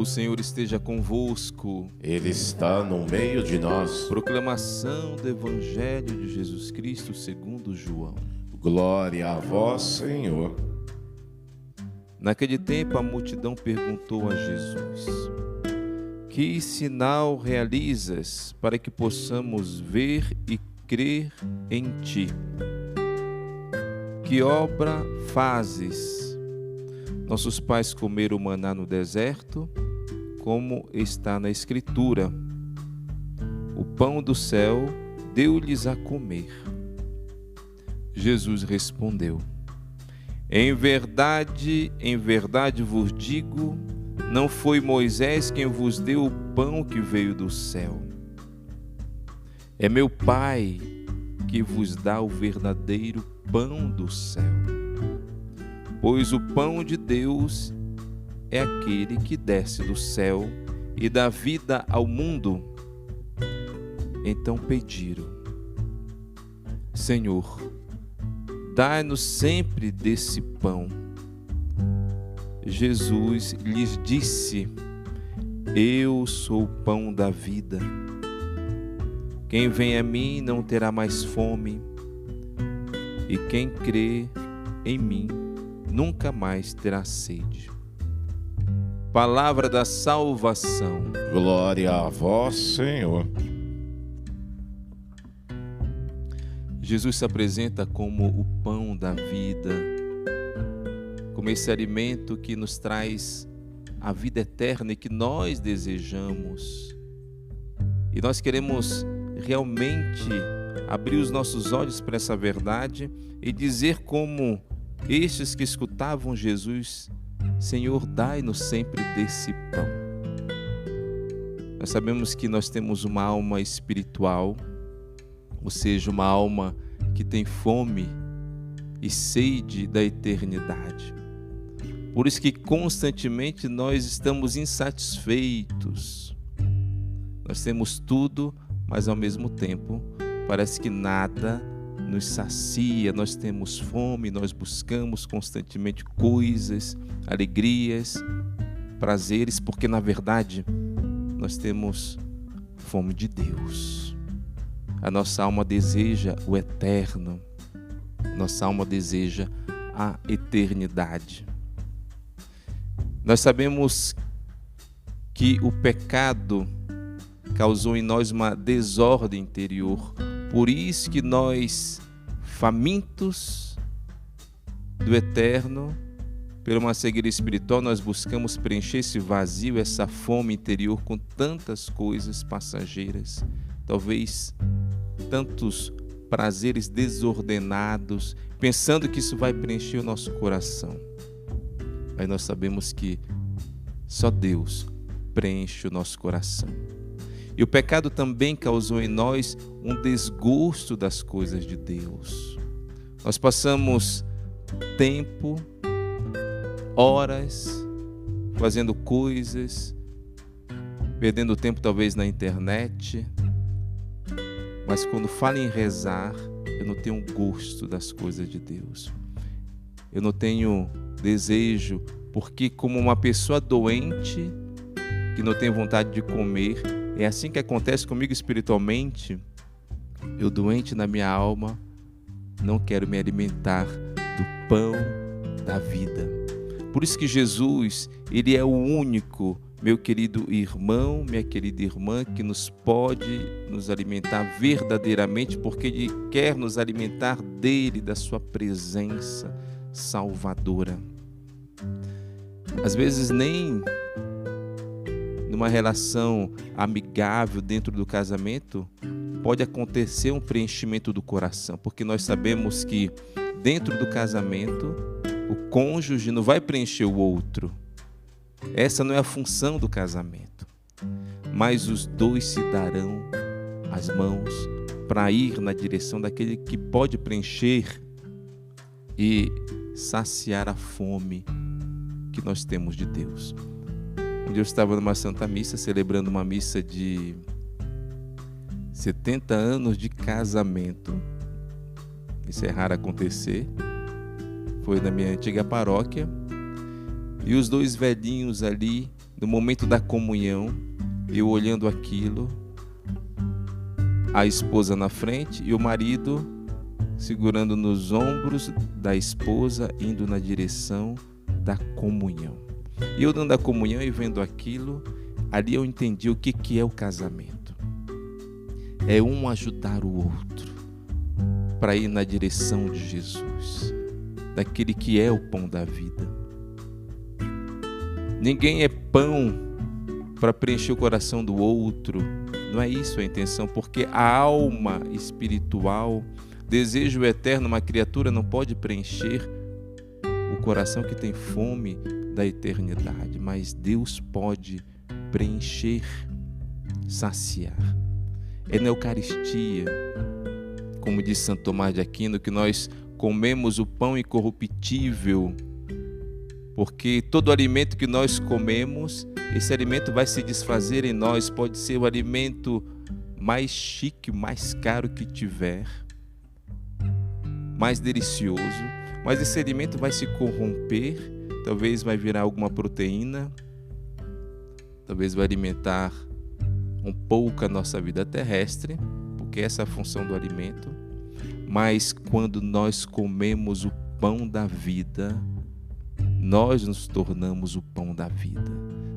Senhor esteja convosco. Ele está no meio de nós. Proclamação do Evangelho de Jesus Cristo segundo João. Glória a vós, Senhor. Naquele tempo a multidão perguntou a Jesus: que sinal realizas para que possamos ver e crer em ti? Que obra fazes? Nossos pais comeram maná no deserto, como está na Escritura. O pão do céu deu-lhes a comer. Jesus respondeu: em verdade vos digo, não foi Moisés quem vos deu o pão que veio do céu. É meu Pai que vos dá o verdadeiro pão do céu. Pois o pão de Deus é aquele que desce do céu e dá vida ao mundo. Então pediram: Senhor, dai-nos sempre desse pão. Jesus lhes disse: eu sou o pão da vida. Quem vem a mim não terá mais fome, e quem crê em mim nunca mais terá sede. Palavra da salvação. Glória a vós, Senhor. Jesus se apresenta como o pão da vida, como esse alimento que nos traz a vida eterna e que nós desejamos. E nós queremos realmente abrir os nossos olhos para essa verdade e dizer como estes que escutavam Jesus: Senhor, dai-nos sempre desse pão. Nós sabemos que nós temos uma alma espiritual, ou seja, uma alma que tem fome e sede da eternidade. Por isso que constantemente nós estamos insatisfeitos. Nós temos tudo, mas ao mesmo tempo parece que nada nos sacia. Nós temos fome, nós buscamos constantemente coisas, alegrias, prazeres, porque na verdade nós temos fome de Deus. A nossa alma deseja o eterno, nossa alma deseja a eternidade. Nós sabemos que o pecado causou em nós uma desordem interior. Por isso que nós, famintos do eterno, pela uma cegueira espiritual, nós buscamos preencher esse vazio, essa fome interior com tantas coisas passageiras, talvez tantos prazeres desordenados, pensando que isso vai preencher o nosso coração. Aí nós sabemos que só Deus preenche o nosso coração. E o pecado também causou em nós um desgosto das coisas de Deus. Nós passamos tempo, horas, fazendo coisas, perdendo tempo talvez na internet, mas quando falo em rezar, eu não tenho gosto das coisas de Deus. Eu não tenho desejo, porque como uma pessoa doente, que não tem vontade de comer, é assim que acontece comigo espiritualmente. Eu, doente na minha alma, não quero me alimentar do pão da vida. Por isso que Jesus, Ele é o único, meu querido irmão, minha querida irmã, que nos pode nos alimentar verdadeiramente, porque Ele quer nos alimentar dEle, da sua presença salvadora. Às vezes nem numa relação amigável dentro do casamento pode acontecer um preenchimento do coração, porque nós sabemos que dentro do casamento o cônjuge não vai preencher o outro. Essa não é a função do casamento. Mas os dois se darão as mãos para ir na direção daquele que pode preencher e saciar a fome que nós temos de Deus. Um dia eu estava numa Santa Missa, celebrando uma missa de 70 anos de casamento. Isso é raro acontecer. Foi na minha antiga paróquia. E os dois velhinhos ali, no momento da comunhão, eu olhando aquilo, a esposa na frente e o marido segurando nos ombros da esposa, indo na direção da comunhão. E eu dando a comunhão e vendo aquilo, ali eu entendi o que é o casamento. É um ajudar o outro para ir na direção de Jesus, daquele que é o pão da vida. Ninguém é pão para preencher o coração do outro, não é isso a intenção, porque a alma espiritual, desejo eterno, uma criatura não pode preencher o coração que tem fome da eternidade, mas Deus pode preencher, saciar. É na Eucaristia, como diz Santo Tomás de Aquino, que nós comemos o pão incorruptível, porque todo alimento que nós comemos, esse alimento vai se desfazer em nós, pode ser o alimento mais chique, mais caro que tiver, mais delicioso, mas esse alimento vai se corromper, talvez vai virar alguma proteína, talvez vai alimentar um pouco a nossa vida terrestre, porque essa é a função do alimento, mas quando nós comemos o pão da vida, nós nos tornamos o pão da vida.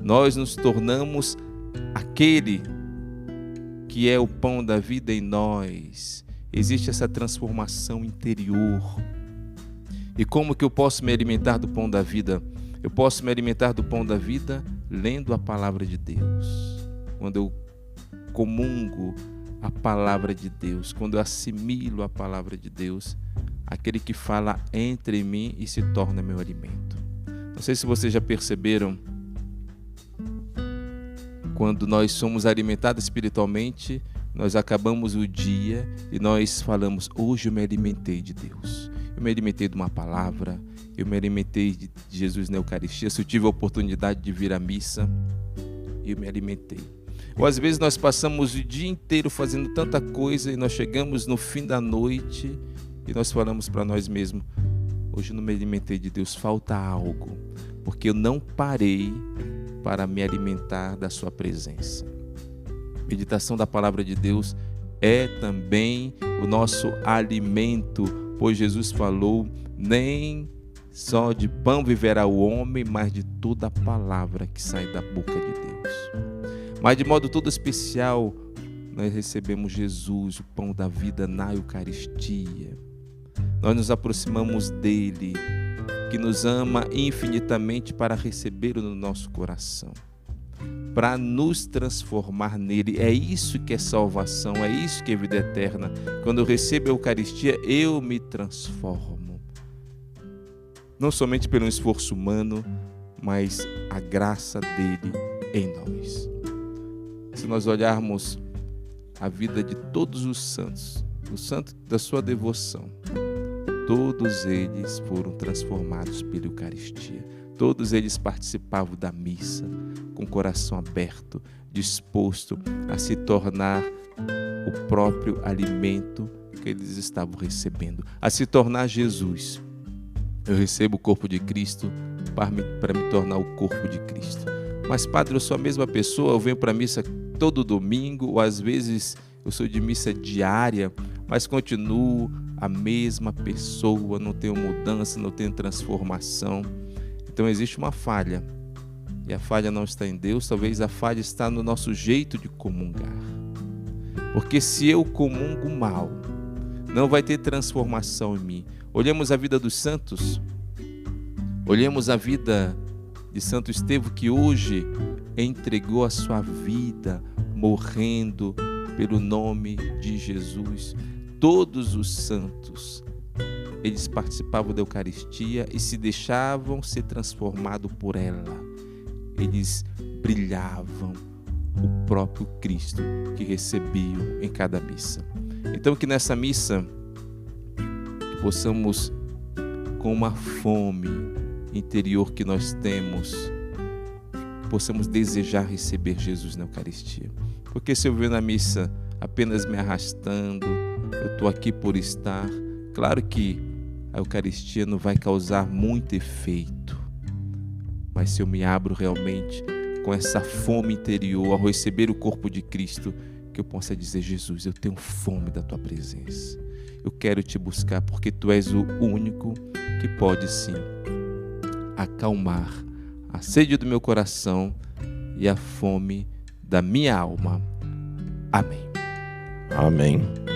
Nós nos tornamos aquele que é o pão da vida em nós. Existe essa transformação interior. E como que eu posso me alimentar do pão da vida? Eu posso me alimentar do pão da vida lendo a palavra de Deus. Quando eu comungo a palavra de Deus, quando eu assimilo a palavra de Deus, aquele que fala entra em mim e se torna meu alimento. Não sei se vocês já perceberam, quando nós somos alimentados espiritualmente, nós acabamos o dia e nós falamos, hoje eu me alimentei de Deus. Eu me alimentei de uma palavra, eu me alimentei de Jesus na Eucaristia. Se eu tive a oportunidade de vir à missa, eu me alimentei. Ou às vezes nós passamos o dia inteiro fazendo tanta coisa e nós chegamos no fim da noite e nós falamos para nós mesmos, hoje eu não me alimentei de Deus, falta algo, porque eu não parei para me alimentar da sua presença. Meditação da palavra de Deus é também o nosso alimento, pois Jesus falou, nem só de pão viverá o homem, mas de toda a palavra que sai da boca de Deus. Mas de modo todo especial, nós recebemos Jesus, o pão da vida, na Eucaristia. Nós nos aproximamos dele, que nos ama infinitamente para recebê-lo no nosso coração, para nos transformar nele. É isso que é salvação, é isso que é vida eterna. Quando eu recebo a Eucaristia, eu me transformo. Não somente pelo esforço humano, mas a graça dele em nós. Se nós olharmos a vida de todos os santos, o santo da sua devoção, todos eles foram transformados pela Eucaristia. Todos eles participavam da missa com o coração aberto, disposto a se tornar o próprio alimento que eles estavam recebendo, a se tornar Jesus. Eu recebo o corpo de Cristo para me tornar o corpo de Cristo. Mas, padre, eu sou a mesma pessoa, eu venho para a missa todo domingo, ou às vezes eu sou de missa diária, mas continuo a mesma pessoa, não tenho mudança, não tenho transformação. Então existe uma falha, e a falha não está em Deus, talvez a falha está no nosso jeito de comungar. Porque se eu comungo mal, não vai ter transformação em mim. Olhemos a vida dos santos, olhemos a vida de Santo Estevão, que hoje entregou a sua vida, morrendo pelo nome de Jesus. Todos os santos, eles participavam da Eucaristia e se deixavam ser transformados por ela. Eles brilhavam o próprio Cristo que recebiam em cada missa. Então que nessa missa possamos, com uma fome interior que nós temos, possamos desejar receber Jesus na Eucaristia. Porque se eu venho na missa apenas me arrastando, eu estou aqui por estar, claro que a Eucaristia não vai causar muito efeito, mas se eu me abro realmente com essa fome interior, ao receber o corpo de Cristo, que eu possa dizer: Jesus, eu tenho fome da tua presença. Eu quero te buscar porque tu és o único que pode sim acalmar a sede do meu coração e a fome da minha alma. Amém. Amém.